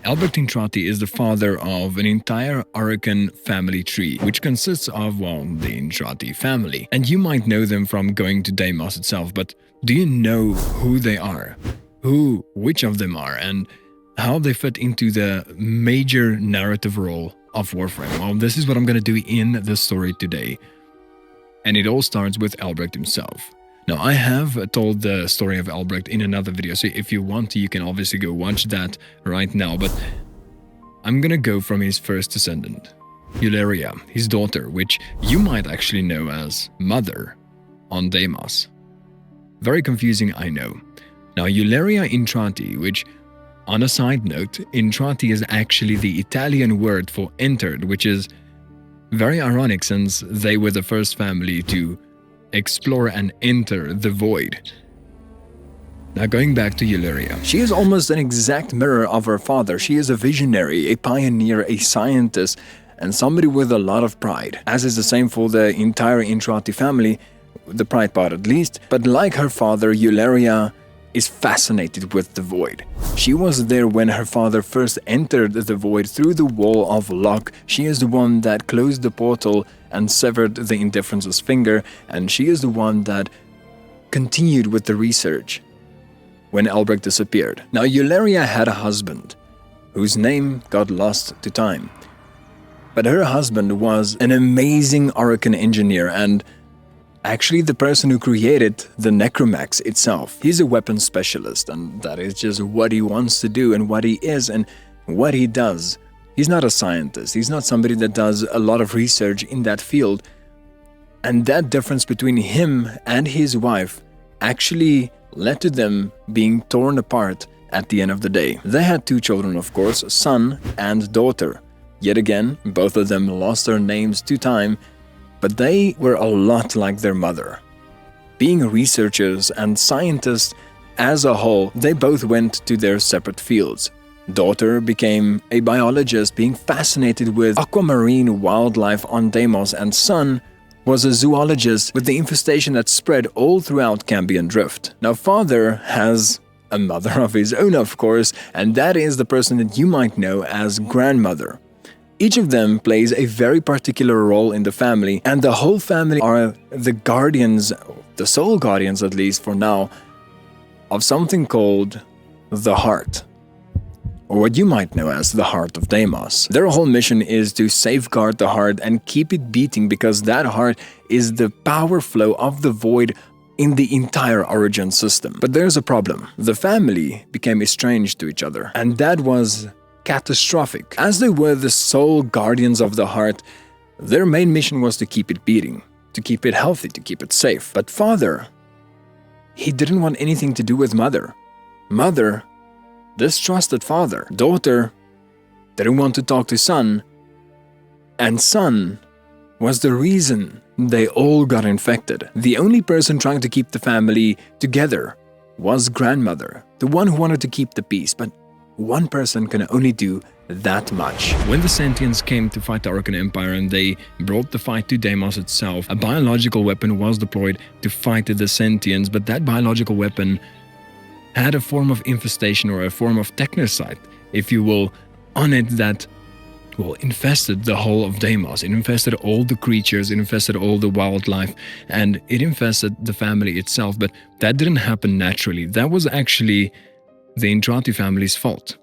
Albrecht Entrati is the father of an entire Arakan family tree, which consists of, well, the Entrati family. And you might know them from going to Deimos itself, but do you know who they are? Which of them are, and how they fit into the major narrative role of Warframe? Well, this is what I'm going to do in the story today. And it all starts with Albrecht himself. Now, I have told the story of Albrecht in another video, so if you want to, you can obviously go watch that right now, but I'm gonna go from his first descendant, Eularia, his daughter, which you might actually know as Mother on Deimos. Very confusing, I know. Now, Eularia Entrati, which, on a side note, Entrati is actually the Italian word for entered, which is very ironic since they were the first family to explore and enter the void. Now, going back to Eularia. She is almost an exact mirror of her father. She is a visionary, a pioneer, a scientist, and somebody with a lot of pride. As is the same for the entire Entrati family, the pride part at least. But like her father, Eularia is fascinated with the void. She was there when her father first entered the void through the wall of Locke. She is the one that closed the portal and severed the Indifference's finger, and she is the one that continued with the research when Albrecht disappeared. Now, Eularia had a husband whose name got lost to time. But her husband was an amazing Arakan engineer and actually the person who created the Necromax itself. He's a weapons specialist, and that is just what he wants to do and what he is and what he does. He's not a scientist. He's not somebody that does a lot of research in that field. And that difference between him and his wife actually led to them being torn apart at the end of the day. They had 2 children, of course, son and daughter. Yet again, both of them lost their names to time, but they were a lot like their mother. Being researchers and scientists as a whole, they both went to their separate fields. Daughter became a biologist, being fascinated with aquamarine wildlife on Deimos, and son was a zoologist with the infestation that spread all throughout Cambion Drift. Now, father has a mother of his own, of course, and that is the person that you might know as grandmother. Each of them plays a very particular role in the family, and the whole family are the guardians, the sole guardians at least for now, of something called the Heart, or what you might know as the Heart of Deimos. Their whole mission is to safeguard the heart and keep it beating, because that heart is the power flow of the void in the entire Origin system. But there's a problem. The family became estranged to each other, and that was catastrophic. As they were the sole guardians of the heart, their main mission was to keep it beating, to keep it healthy, to keep it safe. But father, he didn't want anything to do with mother. Mother distrusted father. Daughter didn't want to talk to son. And son was the reason they all got infected. The only person trying to keep the family together was grandmother, the one who wanted to keep the peace. But one person can only do that much. When the Sentients came to fight the Arakan Empire and they brought the fight to Deimos itself, a biological weapon was deployed to fight the Sentients, but that biological weapon had a form of infestation, or a form of technocide, if you will, on it that, well, infested the whole of Deimos. It infested all the creatures, it infested all the wildlife, and it infested the family itself. But that didn't happen naturally. That was actually the Entrati family's fault.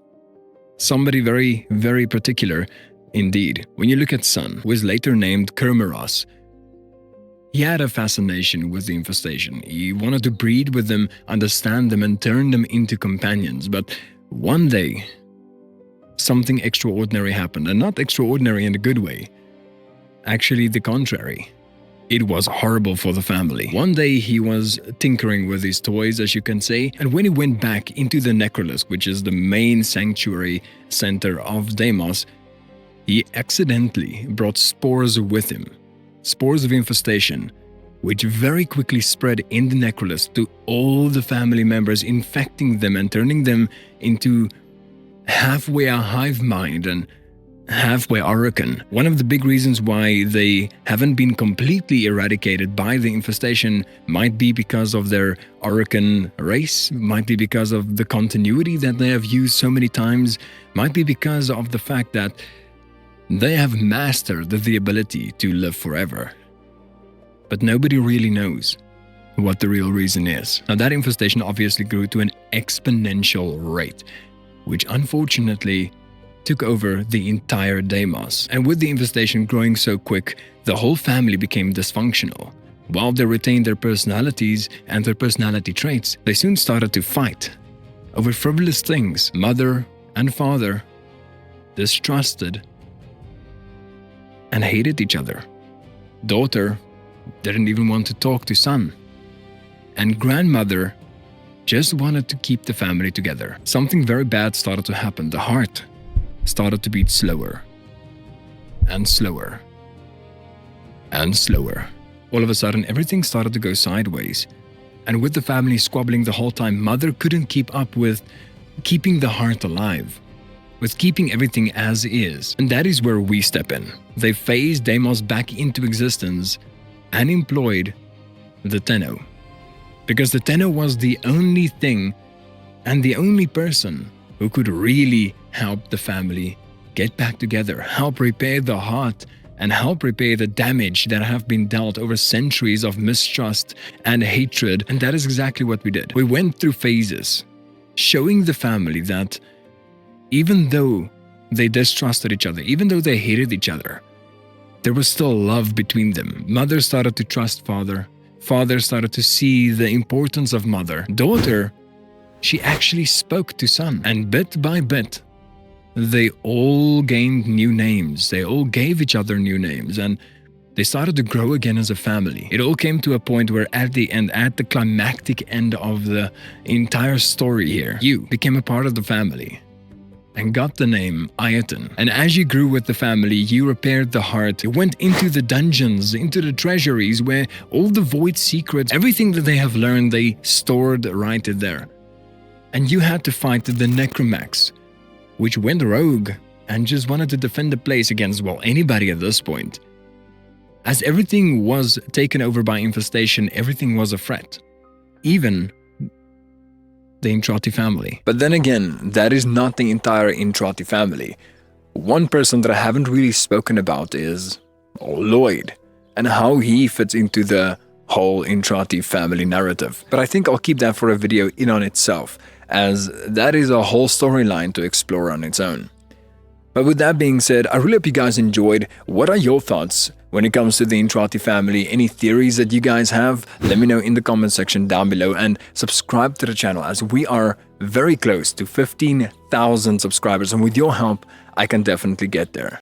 Somebody very, very particular indeed. When you look at Son, who is later named Kermeros, he had a fascination with the infestation. He wanted to breed with them, understand them, and turn them into companions. But one day, something extraordinary happened, and not extraordinary in a good way. Actually, the contrary. It was horrible for the family. One day he was tinkering with his toys, as you can say, and when he went back into the Necrolis, which is the main sanctuary center of Deimos, he accidentally brought spores with him. Spores of infestation, which very quickly spread in the Necrolis to all the family members, infecting them and turning them into halfway a hive mind and halfway Orokin. One of the big reasons why they haven't been completely eradicated by the infestation might be because of their Orokin race, might be because of the continuity that they have used so many times, might be because of the fact that they have mastered the ability to live forever. But nobody really knows what the real reason is. Now, that infestation obviously grew to an exponential rate, which unfortunately took over the entire Deimos. And with the infestation growing so quick, the whole family became dysfunctional. While they retained their personalities and their personality traits, they soon started to fight over frivolous things. Mother and father distrusted and hated each other. Daughter didn't even want to talk to son. And grandmother just wanted to keep the family together. Something very bad started to happen. The heart started to beat slower and slower and slower. All of a sudden, everything started to go sideways. And with the family squabbling the whole time, mother couldn't keep up with keeping the heart alive, with keeping everything as is. And that is where we step in. They phased Deimos back into existence and employed the Tenno. Because the Tenno was the only thing and the only person who could really help the family get back together, help repair the heart, and help repair the damage that have been dealt over centuries of mistrust and hatred. And that is exactly what we did. We went through phases, showing the family that even though they distrusted each other, even though they hated each other, there was still love between them. Mother started to trust father. Father started to see the importance of mother. Daughter, she actually spoke to son. And bit by bit, they all gained new names. They all gave each other new names. And they started to grow again as a family. It all came to a point where at the end, at the climactic end of the entire story here, you became a part of the family and got the name Ayatan. And as you grew with the family, you repaired the heart. You went into the dungeons, into the treasuries where all the void secrets, everything that they have learned, they stored right there. And you had to fight the Necromax, which went rogue and just wanted to defend the place against, well, anybody at this point. As everything was taken over by infestation, everything was a threat. Even the Entrati family. But then again, that is not the entire Entrati family. One person that I haven't really spoken about is Lloyd, and how he fits into the whole Entrati family narrative. But I think I'll keep that for a video in on itself, as that is a whole storyline to explore on its own. But with that being said, I really hope you guys enjoyed. What are your thoughts when it comes to the Entrati family? Any theories that you guys have? Let me know in the comment section down below, and subscribe to the channel as we are very close to 15,000 subscribers, and with your help, I can definitely get there.